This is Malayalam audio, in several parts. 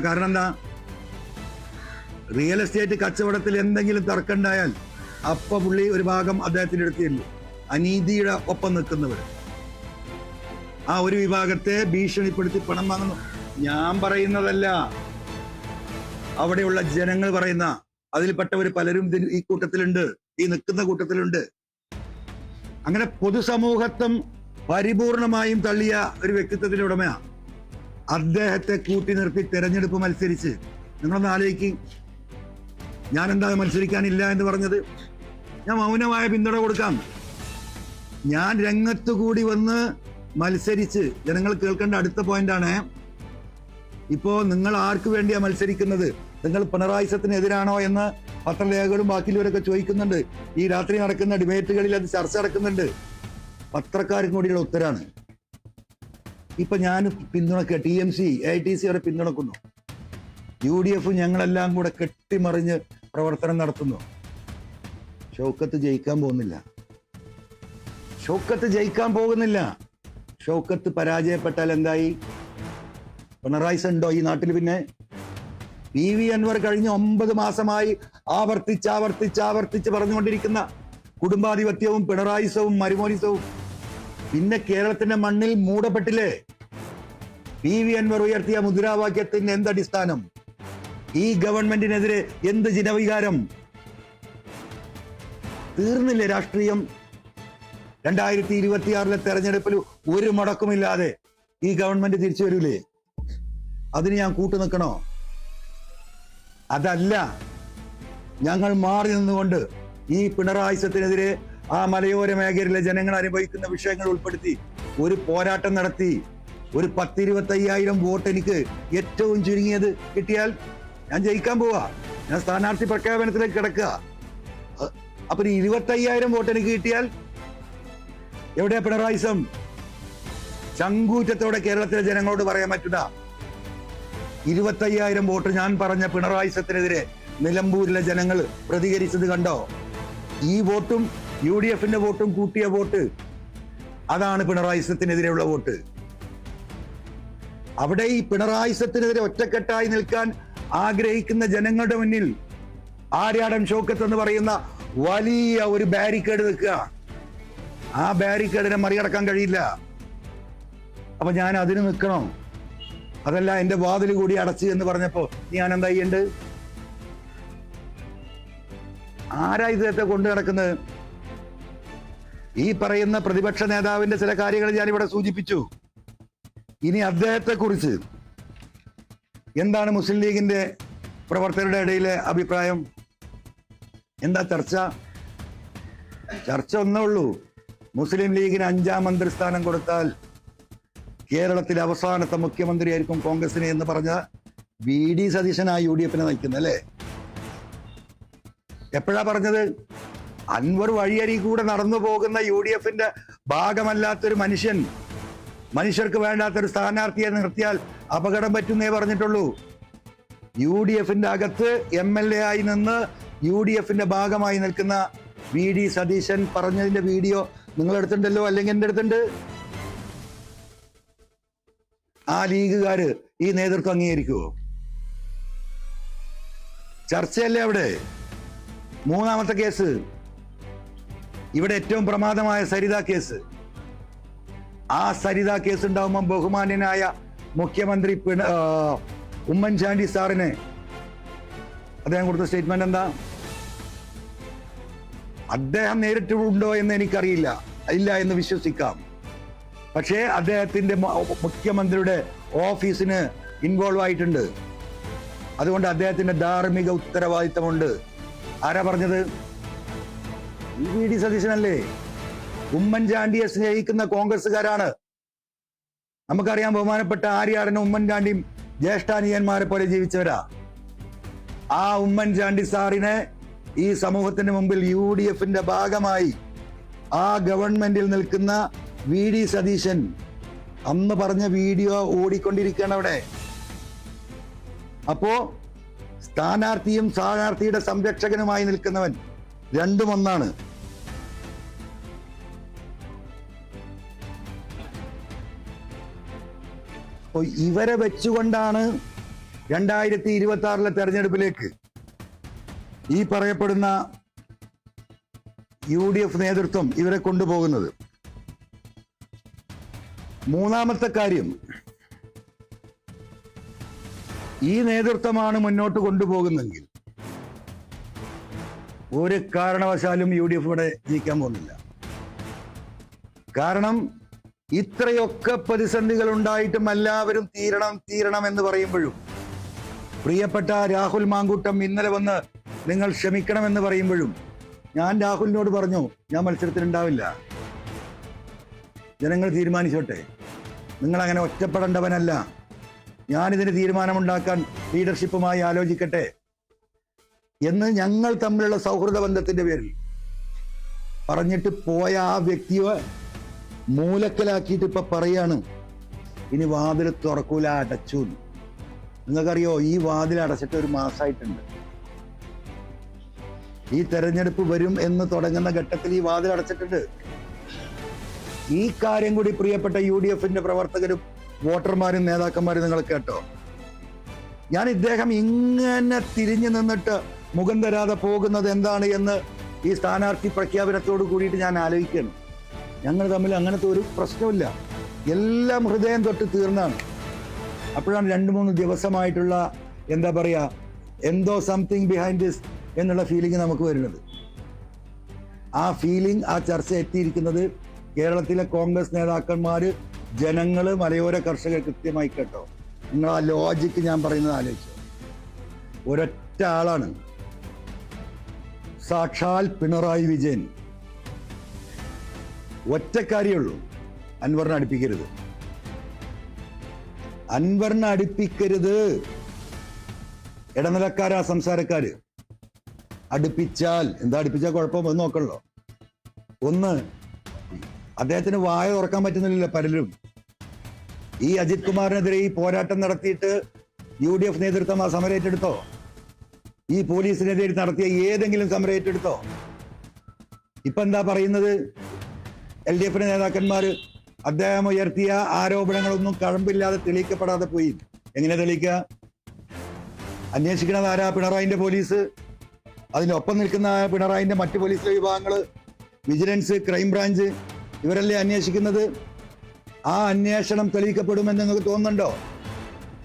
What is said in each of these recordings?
കാരണം എന്താ? റിയൽ എസ്റ്റേറ്റ് കച്ചവടത്തിൽ എന്തെങ്കിലും തർക്കമുണ്ടായാൽ അപ്പ പുള്ളി ഒരു ഭാഗം അദ്ദേഹത്തിന്റെ അടുത്തില്ല. അനീതിയുടെ ഒപ്പം നിൽക്കുന്നവർ ആ ഒരു വിഭാഗത്തെ ഭീഷണിപ്പെടുത്തി പണം വാങ്ങുന്നു. ഞാൻ പറയുന്നതല്ല, അവിടെയുള്ള ജനങ്ങൾ പറയുന്ന, അതിൽപ്പെട്ടവർ പലരും ഈ കൂട്ടത്തിലുണ്ട്, ഈ നിൽക്കുന്ന കൂട്ടത്തിലുണ്ട്. അങ്ങനെ പൊതുസമൂഹത്വം പരിപൂർണമായും തള്ളിയ ഒരു വ്യക്തിത്വത്തിന്റെ ഉടമയാ. അദ്ദേഹത്തെ കൂട്ടി നിർത്തി തെരഞ്ഞെടുപ്പ് മത്സരിച്ച്, നിങ്ങളൊന്ന് ആലോചിക്കും, ഞാൻ എന്താ മത്സരിക്കാനില്ല എന്ന് പറഞ്ഞത്? ഞാൻ മൗനമായ പിന്തുണ കൊടുക്കാം. ഞാൻ രംഗത്തുകൂടി വന്ന് മത്സരിച്ച്, ജനങ്ങൾ കേൾക്കേണ്ട അടുത്ത പോയിന്റാണ്, ഇപ്പോ നിങ്ങൾ ആർക്ക് വേണ്ടിയാ മത്സരിക്കുന്നത്? നിങ്ങൾ പിണറായി സത്തിനെതിരാണോ എന്ന് പത്രലേഖകരും ബാക്കിയുള്ളവരൊക്കെ ചോദിക്കുന്നുണ്ട്. ഈ രാത്രി നടക്കുന്ന ഡിബേറ്റുകളിൽ അത് ചർച്ച നടക്കുന്നുണ്ട്. പത്രക്കാർക്കും കൂടിയുള്ള ഉത്തരാണ്. ഇപ്പൊ ഞാൻ പിന്തുണക്കുക, TMC AITC വരെ പിന്തുണക്കുന്നു. UDF ഞങ്ങളെല്ലാം കൂടെ കെട്ടിമറിഞ്ഞ് പ്രവർത്തനം നടത്തുന്നു. ഷൗക്കത്ത് ജയിക്കാൻ പോകുന്നില്ല. ഷൗക്കത്ത് പരാജയപ്പെട്ടാൽ എന്തായി? പിണറായി ഉണ്ടോ ഈ നാട്ടിൽ? പിന്നെ PV അൻവർ കഴിഞ്ഞ 9 മാസമായി ആവർത്തിച്ച് പറഞ്ഞുകൊണ്ടിരിക്കുന്ന കുടുംബാധിപത്യവും പിണറായിസവും മരുമോനിസവും പിന്നെ കേരളത്തിന്റെ മണ്ണിൽ മൂടപ്പെട്ടില്ലേ? PV അൻവർ ഉയർത്തിയ മുദ്രാവാക്യത്തിന് എന്തടിസ്ഥാനം? ഈ ഗവൺമെന്റിനെതിരെ എന്ത് ജനവികാരം? തീർന്നില്ലേ രാഷ്ട്രീയം? 2026 തെരഞ്ഞെടുപ്പിൽ ഒരു മുടക്കമില്ലാതെ ഈ ഗവൺമെന്റ് തിരിച്ചു വരൂലേ? അതിന് ഞാൻ കൂട്ടുനിൽക്കണോ? അതല്ല, ഞങ്ങൾ മാറി നിന്നുകൊണ്ട് ഈ പിണറായിസത്തിനെതിരെ ആ മലയോര മേഖലയിലെ ജനങ്ങൾ അനുഭവിക്കുന്ന വിഷയങ്ങൾ ഉൾപ്പെടുത്തി ഒരു പോരാട്ടം നടത്തി ഒരു 10-25,000 വോട്ട് എനിക്ക് ഏറ്റവും ചുരുങ്ങിയത് കിട്ടിയാൽ ഞാൻ ജയിക്കാൻ പോവാ. ഞാൻ സ്ഥാനാർത്ഥി പ്രഖ്യാപനത്തിലേക്ക് കിടക്കുക. അപ്പൊ 25,000 വോട്ട് എനിക്ക് കിട്ടിയാൽ എവിടെയാ പിണറായിസം? ചങ്കൂറ്റത്തോടെ കേരളത്തിലെ ജനങ്ങളോട് പറയാൻ പറ്റുന്ന 25,000 വോട്ട് ഞാൻ പറഞ്ഞ പിണറായിസത്തിനെതിരെ നിലമ്പൂരിലെ ജനങ്ങൾ പ്രതികരിച്ചത് കണ്ടോ? ഈ വോട്ടും UDFന്റെ വോട്ടും കൂട്ടിയ വോട്ട്, അതാണ് പിണറായിസത്തിനെതിരെയുള്ള വോട്ട്. അവിടെ ഈ പിണറായിസത്തിനെതിരെ ഒറ്റക്കെട്ടായി നിൽക്കാൻ ആഗ്രഹിക്കുന്ന ജനങ്ങളുടെ മുന്നിൽ ആര്യാടൻ ഷൗക്കത്ത് എന്ന് പറയുന്ന വലിയ ഒരു ബാരിക്കേഡ് നിൽക്കുക. ആ ബാരിക്കേഡിനെ മറികടക്കാൻ കഴിയില്ല. അപ്പൊ ഞാൻ അതിന് നിൽക്കണോ? അതല്ല, എന്റെ വാതിൽ കൂടി അടച്ച് എന്ന് പറഞ്ഞപ്പോ ഞാൻ എന്താ ചെയ്യണ്ട്? ആരാ ഇദ്ദേഹത്തെ കൊണ്ടു നടക്കുന്നത്? ഈ പറയുന്ന പ്രതിപക്ഷ നേതാവിന്റെ ചില കാര്യങ്ങൾ ഞാൻ ഇവിടെ സൂചിപ്പിച്ചു. ഇനി അദ്ദേഹത്തെ കുറിച്ച് എന്താണ് മുസ്ലിം ലീഗിന്റെ പ്രവർത്തകരുടെ ഇടയിലെ അഭിപ്രായം? എന്താ ചർച്ച? ഒന്നേ ഉള്ളൂ. മുസ്ലിം ലീഗിന് 5ാം മന്ത്രിസ്ഥാനം കൊടുത്താൽ കേരളത്തിലെ അവസാനത്തെ മുഖ്യമന്ത്രിയായിരിക്കും കോൺഗ്രസിനെ എന്ന് പറഞ്ഞ VD സതീശനായി UDFനെ നയിക്കുന്നത് അല്ലേ? എപ്പോഴാ പറഞ്ഞത്? അൻവർ വഴിയരി കൂടെ നടന്നു പോകുന്ന UDFന്റെ ഭാഗമല്ലാത്തൊരു മനുഷ്യർക്ക് വേണ്ടാത്തൊരു സ്ഥാനാർത്ഥിയെ നിർത്തിയാൽ അപകടം പറ്റുന്നേ പറഞ്ഞിട്ടുള്ളൂ. UDFന്റെ അകത്ത് MLA ആയി നിന്ന് UDFന്റെ ഭാഗമായി നിൽക്കുന്ന VD സതീശൻ പറഞ്ഞതിന്റെ വീഡിയോ നിങ്ങളെടുത്തിട്ടുണ്ടല്ലോ, അല്ലെങ്കിൽ എന്റെ അടുത്തുണ്ട്. ആ ലീഗുകാര് ഈ നേതൃത്വം അംഗീകരിക്കുവോ? ചർച്ചയല്ലേ അവിടെ? 3ാമത്തെ കേസ്, ഇവിടെ ഏറ്റവും പ്രമാദമായ സരിത കേസ്. ആ സരിത കേസ് ഉണ്ടാവുമ്പോൾ ബഹുമാന്യനായ മുഖ്യമന്ത്രി ഉമ്മൻചാണ്ടി സാറിന് അദ്ദേഹം കൊടുത്ത സ്റ്റേറ്റ്മെന്റ് എന്താ? അദ്ദേഹം നേരിട്ടുണ്ടോ എന്ന് എനിക്കറിയില്ല, ഇല്ല എന്ന് വിശ്വസിക്കാം. പക്ഷേ അദ്ദേഹത്തിന്റെ മുഖ്യമന്ത്രിയുടെ ഓഫീസിന് ഇൻവോൾവ് ആയിട്ടുണ്ട്. അതുകൊണ്ട് അദ്ദേഹത്തിന്റെ ധാർമ്മിക ഉത്തരവാദിത്തമുണ്ട്. ആരാ പറഞ്ഞത്? VD സതീശനല്ലേ? ഉമ്മൻചാണ്ടിയെ സ്നേഹിക്കുന്ന കോൺഗ്രസ്സുകാരാണ്. നമുക്കറിയാം, ബഹുമാനപ്പെട്ട ആര്യാടനും ഉമ്മൻചാണ്ടിയും ജ്യേഷ്ഠാനിയന്മാരെ പോലെ ജീവിച്ചവരാ. ആ ഉമ്മൻചാണ്ടി സാറിനെ ഈ സമൂഹത്തിന് മുമ്പിൽ UDFന്റെ ഭാഗമായി ആ ഗവൺമെന്റിൽ നിൽക്കുന്ന VD സതീശൻ അന്ന് പറഞ്ഞ വീഡിയോ ഓടിക്കൊണ്ടിരിക്കുകയാണ് അവിടെ. അപ്പോ സ്ഥാനാർത്ഥിയും സ്ഥാനാർത്ഥിയുടെ സംരക്ഷകനുമായി നിൽക്കുന്നവൻ രണ്ടും ഒന്നാണ്. അപ്പോൾ ഇവരെ വെച്ചുകൊണ്ടാണ് 2026 തെരഞ്ഞെടുപ്പിലേക്ക് ഈ പറയപ്പെടുന്ന UDF നേതൃത്വം ഇവരെ കൊണ്ടുപോകുന്നത്. മൂന്നാമത്തെ കാര്യം, ഈ നേതൃത്വമാണ് മുന്നോട്ട് കൊണ്ടുപോകുന്നെങ്കിൽ ഒരു കാരണവശാലും UDF ഇവിടെ ജയിക്കാൻ പോകുന്നില്ല. കാരണം ഇത്രയൊക്കെ പ്രതിസന്ധികൾ ഉണ്ടായിട്ടും എല്ലാവരും തീരണം എന്ന് പറയുമ്പോഴും, പ്രിയപ്പെട്ട രാഹുൽ മാങ്കൂട്ടം ഇന്നലെ വന്ന് നിങ്ങൾ ക്ഷമിക്കണമെന്ന് പറയുമ്പോഴും, ഞാൻ രാഹുലിനോട് പറഞ്ഞു ഞാൻ മത്സരത്തിനുണ്ടാവില്ല, ജനങ്ങൾ തീരുമാനിച്ചോട്ടെ, നിങ്ങൾ അങ്ങനെ ഒറ്റപ്പെടേണ്ടവനല്ല, ഞാനിതിന് തീരുമാനമുണ്ടാക്കാൻ ലീഡർഷിപ്പുമായി ആലോചിക്കട്ടെ എന്ന് ഞങ്ങൾ തമ്മിലുള്ള സൗഹൃദ ബന്ധത്തിന്റെ പേരിൽ പറഞ്ഞിട്ട് പോയ ആ വ്യക്തിയെ മൂലക്കലാക്കിയിട്ട് ഇപ്പൊ പറയാണ് ഇനി വാതിൽ തുറക്കൂല, അടച്ചു. നിങ്ങൾക്കറിയോ, ഈ വാതിൽ അടച്ചിട്ട് 1 മാസമായിട്ടുണ്ട്. ഈ തെരഞ്ഞെടുപ്പ് വരും എന്ന് തുടങ്ങുന്ന ഘട്ടത്തിൽ ഈ വാതിൽ അടച്ചിട്ടുണ്ട്. ഈ കാര്യം കൂടി പ്രിയപ്പെട്ട UDFന്റെ പ്രവർത്തകരും വോട്ടർമാരും നേതാക്കന്മാരും നിങ്ങൾ കേട്ടോ. ഞാൻ ഇദ്ദേഹം ഇങ്ങനെ തിരിഞ്ഞു നിന്നിട്ട് മുഖം തരാതെ പോകുന്നത് എന്താണ് എന്ന് ഈ സ്ഥാനാർത്ഥി പ്രഖ്യാപനത്തോട് കൂടിയിട്ട് ഞാൻ ആലോചിക്കുകയാണ്. ഞങ്ങൾ തമ്മിൽ അങ്ങനത്തെ ഒരു പ്രശ്നമില്ല, എല്ലാം ഹൃദയം തൊട്ട് തീർന്നാണ്. അപ്പോഴാണ് 2-3 ദിവസമായിട്ടുള്ള എന്താ പറയാ, എന്തോ സംതിങ് ബിഹൈൻഡ് ദിസ് എന്നുള്ള ഫീലിംഗ് നമുക്ക് വരുന്നത്. ആ ഫീലിംഗ്, ആ ചർച്ച എത്തിയിരിക്കുന്നത് കേരളത്തിലെ കോൺഗ്രസ് നേതാക്കന്മാര്, ജനങ്ങള്, മലയോര കർഷകർ കൃത്യമായി കേട്ടോ. നിങ്ങൾ ആ ലോജിക്ക് ഞാൻ പറയുന്നത് ആലോചിച്ചു. ഒരൊറ്റ ആളാണ്, സാക്ഷാൽ പിണറായി വിജയൻ. ഒറ്റ കാര്യമുള്ളൂ, അൻവറിനെ അടുപ്പിക്കരുത്, അൻവറിനെ അടുപ്പിക്കരുത്. ഇടനിലക്കാരാ സംസാരക്കാര്. അടുപ്പിച്ചാൽ എന്താ, അടുപ്പിച്ചാൽ കുഴപ്പം ഒന്ന് നോക്കണല്ലോ. ഒന്ന്, അദ്ദേഹത്തിന് വായ തുറക്കാൻ പറ്റുന്നില്ല പലരും. ഈ അജിത് കുമാറിനെതിരെ ഈ പോരാട്ടം നടത്തിയിട്ട് UDF നേതൃത്വം ആ സമരം ഏറ്റെടുത്തോ? ഈ പോലീസിനെതിരെ നടത്തിയ ഏതെങ്കിലും സമരം ഏറ്റെടുത്തോ? ഇപ്പൊ എന്താ പറയുന്നത്? LDF നേതാക്കന്മാര് അദ്ദേഹം ഉയർത്തിയ ആരോപണങ്ങളൊന്നും കഴമ്പില്ലാതെ തെളിയിക്കപ്പെടാതെ പോയി. എങ്ങനെ തെളിയിക്കുക? അന്വേഷിക്കണത് ആരാ? പിണറായിന്റെ പോലീസ്. അതിനൊപ്പം നിൽക്കുന്ന പിണറായിന്റെ മറ്റ് പോലീസ് വിഭാഗങ്ങള്, വിജിലൻസ്, ക്രൈംബ്രാഞ്ച്, ഇവരല്ലേ അന്വേഷിക്കുന്നത്. ആ അന്വേഷണം തെളിയിക്കപ്പെടുമെന്ന് നിങ്ങൾക്ക് തോന്നുന്നുണ്ടോ?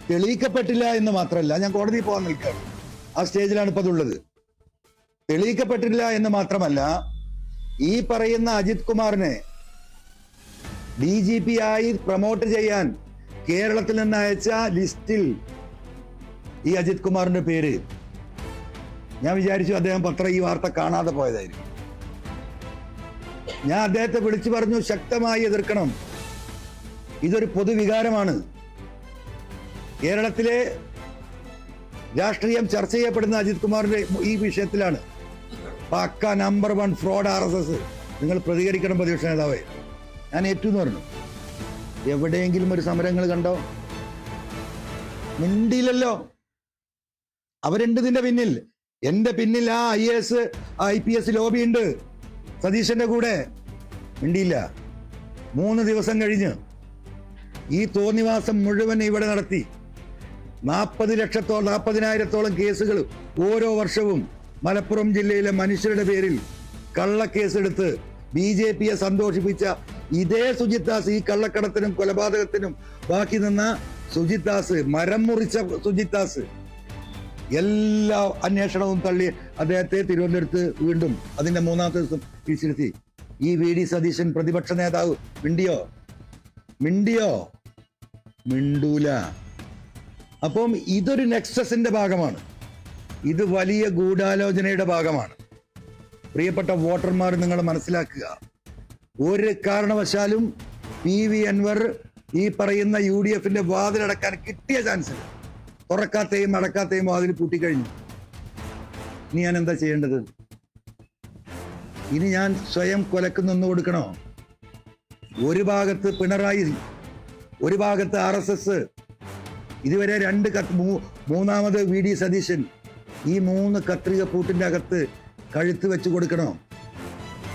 തെളിയിക്കപ്പെട്ടില്ല എന്ന് മാത്രമല്ല, ഞാൻ കോടതിയിൽ പോകാൻ നിൽക്കുകയാണ്, ആ സ്റ്റേജിലാണ് ഇപ്പൊ അതുള്ളത്. തെളിയിക്കപ്പെട്ടില്ല എന്ന് മാത്രമല്ല, ഈ പറയുന്ന അജിത് കുമാറിനെ DGP ആയി പ്രൊമോട്ട് ചെയ്യാൻ കേരളത്തിൽ നിന്ന് അയച്ച ലിസ്റ്റിൽ ഈ അജിത് കുമാറിന്റെ പേര്, ഞാൻ വിചാരിച്ചു അദ്ദേഹം ഈ വാർത്ത കാണാതെ പോയതായിരിക്കും. ഞാൻ അദ്ദേഹത്തെ വിളിച്ചു പറഞ്ഞു, ശക്തമായി എതിർക്കണം, ഇതൊരു പൊതുവികാരമാണ്. കേരളത്തിലെ രാഷ്ട്രീയം ചർച്ച ചെയ്യപ്പെടുന്ന അജിത് കുമാറിന്റെ ഈ വിഷയത്തിലാണ്. പക്ക നമ്പർ 1 ഫ്രോഡ് RSS. നിങ്ങൾ പ്രതികരിക്കണം പ്രതിപക്ഷ നേതാവേ. ഞാൻ ഏറ്റെന്ന് പറഞ്ഞു. എവിടെയെങ്കിലും ഒരു സമരങ്ങൾ കണ്ടോ? മിണ്ടിയില്ലല്ലോ. അവരുണ്ട് ഇതിന്റെ പിന്നിൽ. എന്റെ പിന്നിൽ ആ IAS IPS ലോബി ഉണ്ട് സതീശന്റെ കൂടെ. മിണ്ടിയില്ല. 3 ദിവസം കഴിഞ്ഞ് ഈ തോന്നിവാസം മുഴുവൻ ഇവിടെ നടത്തി 40,000-40,000 കേസുകൾ ഓരോ വർഷവും മലപ്പുറം ജില്ലയിലെ മനുഷ്യരുടെ പേരിൽ കള്ളക്കേസെടുത്ത് BJPയെ സന്തോഷിപ്പിച്ച ഇതേ സുജിത് ദാസ്, ഈ കള്ളക്കടത്തിനും കൊലപാതകത്തിനും ബാക്കി നിന്ന സുജിത് ദാസ്, മരം മുറിച്ച സുജിത് ദാസ്, എല്ലാ അന്വേഷണവും തള്ളി അദ്ദേഹത്തെ തിരുവനന്തപുരത്ത് വീണ്ടും അതിന്റെ 3ാമത്തെ ദിവസം തിരിച്ചിരുത്തി. ഈ VD സതീശൻ പ്രതിപക്ഷ നേതാവ് മിണ്ടിയോ? മിണ്ടൂല. അപ്പം ഇതൊരു നെക്സസിന്റെ ഭാഗമാണ്. ഇത് വലിയ ഗൂഢാലോചനയുടെ ഭാഗമാണ്. പ്രിയപ്പെട്ട വോട്ടർമാർ, നിങ്ങൾ മനസ്സിലാക്കുക, ഒരു കാരണവശാലും PV അൻവർ ഈ പറയുന്ന UDFന്റെ വാതിലടക്കാൻ കിട്ടിയ ചാൻസിൽ തുറക്കാത്തെയും അടക്കാത്തെയും വാതിൽ പൂട്ടിക്കഴിഞ്ഞു. ഇനി ഞാൻ എന്താ ചെയ്യേണ്ടത്? ഇനി ഞാൻ സ്വയം കൊലക്ക് നിന്ന് കൊടുക്കണോ? ഒരു ഭാഗത്ത് പിണറായി, ഒരു ഭാഗത്ത് RSS, ഇതുവരെ 2 മൂന്നാമത് VD സതീശൻ. ഈ 3 കത്രിക പൂട്ടിന്റെ അകത്ത് കഴുത്ത് വെച്ച് കൊടുക്കണോ?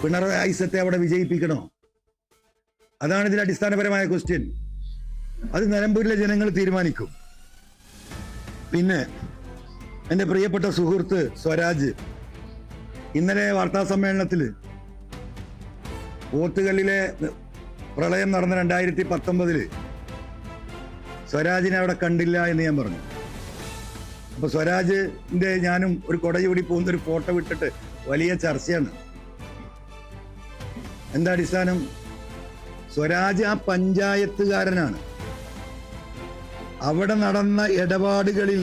പിണറായി സത്തെ അവിടെ വിജയിപ്പിക്കണോ? അതാണ് ഇതിന്റെ അടിസ്ഥാനപരമായ ക്വസ്റ്റ്യൻ. അത് നിലമ്പൂരിലെ ജനങ്ങൾ തീരുമാനിക്കും. പിന്നെ എൻ്റെ പ്രിയപ്പെട്ട സുഹൃത്ത് സ്വരാജ് ഇന്നലെ വാർത്താ സമ്മേളനത്തിൽ പോത്തുകല്ലിലെ പ്രളയം നടന്ന 2019 സ്വരാജിനെ അവിടെ കണ്ടില്ല എന്ന് ഞാൻ പറഞ്ഞു. അപ്പൊ സ്വരാജിന്റെ ഞാനും ഒരു കൊടയൂടി പോകുന്ന ഒരു ഫോട്ടോ വിട്ടിട്ട് വലിയ ചർച്ചയാണ്. എന്താ അടിസ്ഥാനം? സ്വരാജ് ആ പഞ്ചായത്തുകാരനാണ്. അവിടെ നടന്ന ഇടപാടുകളിൽ